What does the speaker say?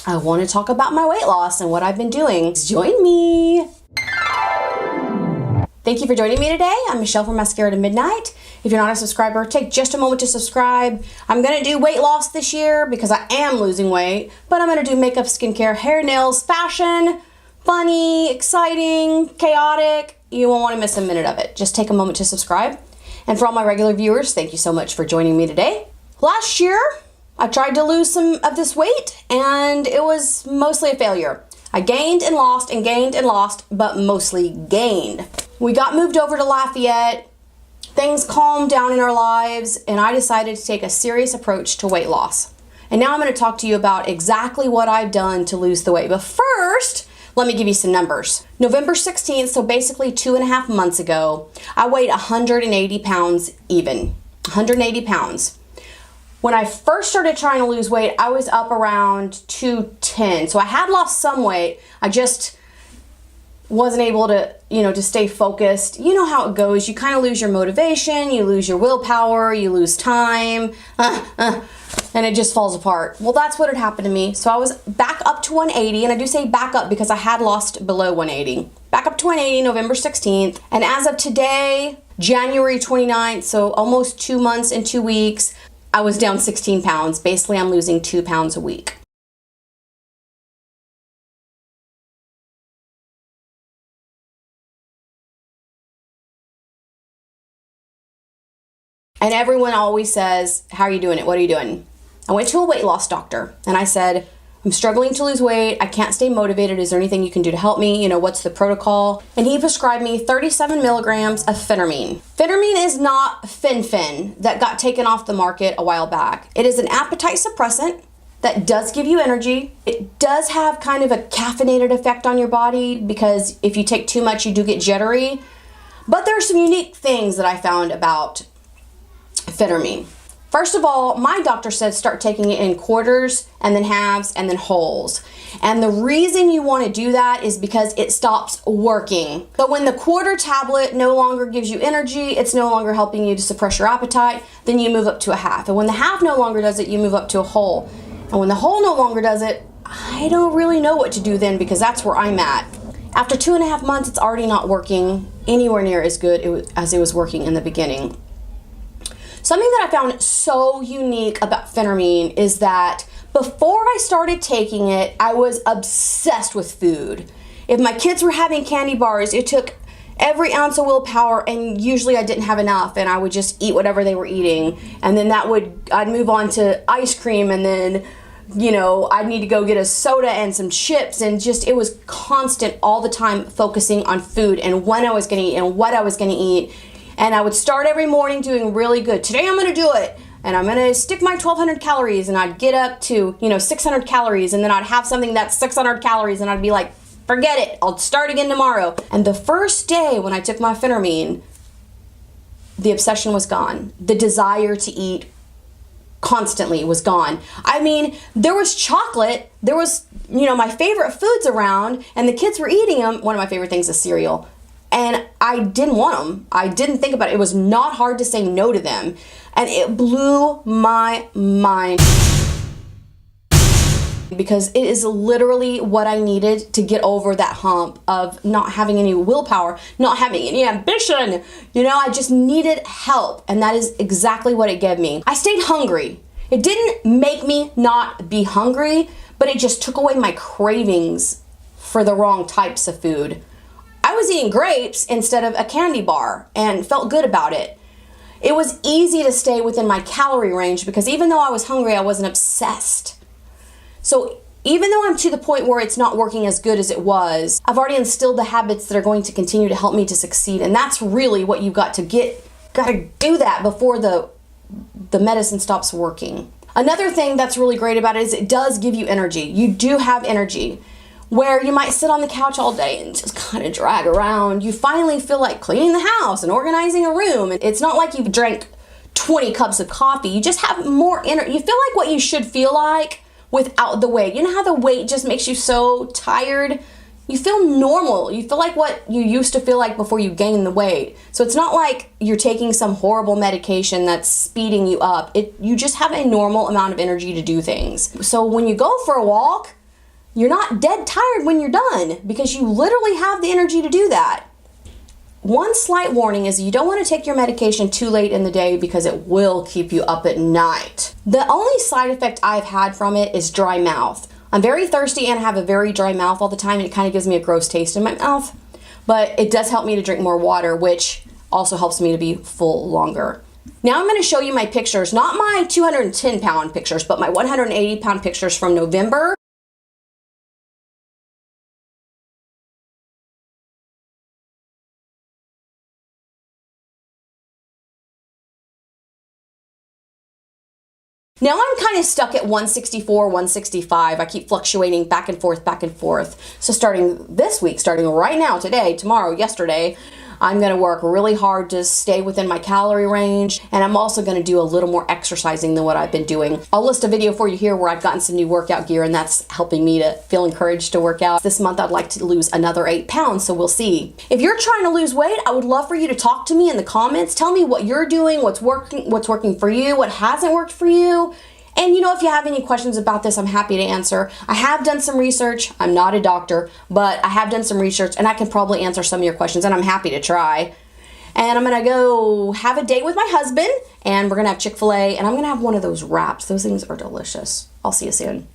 I want to talk about my weight loss and what I've been doing. Join me. Thank you for joining me today. I'm Michelle from Mascara to Midnight. If you're not a subscriber, take just a moment to subscribe. I'm going to do weight loss this year because I am losing weight, but I'm going to do makeup, skincare, hair, nails, fashion, funny, exciting, chaotic. You won't want to miss a minute of it. Just take a moment to subscribe. And for all my regular viewers, thank you so much for joining me today. Last year, I tried to lose some of this weight and it was mostly a failure. I gained and lost, but mostly gained. We got moved over to Lafayette. Things calmed down in our lives, and I decided to take a serious approach to weight loss. And now I'm going to talk to you about exactly what I've done to lose the weight. But first, let me give you some numbers. November 16th, so basically 2.5 months ago, I weighed 180 pounds even. 180 pounds. When I first started trying to lose weight, I was up around 210. So I had lost some weight. I just wasn't able to, to stay focused. You know how it goes. You kind of lose your motivation, you lose your willpower, you lose time, and it just falls apart. Well, that's what had happened to me. So I was back up to 180, and I do say back up because I had lost below 180. Back up to 180, November 16th. And as of today, January 29th, so almost 2 months and 2 weeks, I was down 16 pounds. Basically, I'm losing 2 pounds a week. And everyone always says, how are you doing it? What are you doing? I went to a weight loss doctor and I said, I'm struggling to lose weight. I can't stay motivated. Is there anything you can do to help me? What's the protocol? And he prescribed me 37 milligrams of phentermine. Phentermine is not fen-phen that got taken off the market a while back. It is an appetite suppressant that does give you energy. It does have kind of a caffeinated effect on your body because if you take too much, you do get jittery. But there are some unique things that I found about phentermine. First of all, my doctor said start taking it in quarters and then halves and then wholes. And the reason you want to do that is because it stops working. So when the quarter tablet no longer gives you energy, it's no longer helping you to suppress your appetite, then you move up to a half. And when the half no longer does it, you move up to a whole. And when the whole no longer does it, I don't really know what to do then because that's where I'm at. After 2.5 months, it's already not working anywhere near as good as it was working in the beginning. Something that I found so unique about phentermine is that before I started taking it, I was obsessed with food. If my kids were having candy bars, it took every ounce of willpower, and usually I didn't have enough, and I would just eat whatever they were eating. And then I'd move on to ice cream, and then, I'd need to go get a soda and some chips, and it was constant all the time focusing on food and when I was gonna eat and what I was gonna eat. And I would start every morning doing really good. Today I'm gonna do it. And I'm gonna stick my 1,200 calories and I'd get up to, 600 calories and then I'd have something that's 600 calories and I'd be like, forget it, I'll start again tomorrow. And the first day when I took my phentermine, the obsession was gone. The desire to eat constantly was gone. I mean, there was chocolate, there was, my favorite foods around and the kids were eating them. One of my favorite things is cereal. And I didn't want them. I didn't think about it. It was not hard to say no to them. And it blew my mind because it is literally what I needed to get over that hump of not having any willpower, not having any ambition. I just needed help. And that is exactly what it gave me. I stayed hungry. It didn't make me not be hungry, but it just took away my cravings for the wrong types of food. I was eating grapes instead of a candy bar and felt good about it. It was easy to stay within my calorie range because even though I was hungry, I wasn't obsessed. So even though I'm to the point where it's not working as good as it was, I've already instilled the habits that are going to continue to help me to succeed. And that's really what you've got to do that before the medicine stops working. Another thing that's really great about it is it does give you energy. You do have energy. Where you might sit on the couch all day and just kind of drag around. You finally feel like cleaning the house and organizing a room. It's not like you've drank 20 cups of coffee. You just have more energy. You feel like what you should feel like without the weight. You know how the weight just makes you so tired? You feel normal. You feel like what you used to feel like before you gain the weight. So it's not like you're taking some horrible medication that's speeding you up. You just have a normal amount of energy to do things. So when you go for a walk, you're not dead tired when you're done because you literally have the energy to do that. One slight warning is you don't want to take your medication too late in the day because it will keep you up at night. The only side effect I've had from it is dry mouth. I'm very thirsty and have a very dry mouth all the time, and it kind of gives me a gross taste in my mouth. But it does help me to drink more water, which also helps me to be full longer. Now I'm going to show you my pictures, not my 210 pound pictures, but my 180 pound pictures from November. Now I'm kind of stuck at 164, 165. I keep fluctuating back and forth, back and forth. So starting this week, starting right now, today, tomorrow, yesterday, I'm going to work really hard to stay within my calorie range, and I'm also going to do a little more exercising than what I've been doing. I'll list a video for you here where I've gotten some new workout gear, and that's helping me to feel encouraged to work out. This month I'd like to lose another 8 pounds, so we'll see. If you're trying to lose weight, I would love for you to talk to me in the comments. Tell me what you're doing, what's working for you, what hasn't worked for you. And you know, if you have any questions about this, I'm happy to answer. I have done some research. I'm not a doctor, but I have done some research and I can probably answer some of your questions, and I'm happy to try. And I'm gonna go have a date with my husband, and we're gonna have Chick-fil-A, and I'm gonna have one of those wraps. Those things are delicious. I'll see you soon.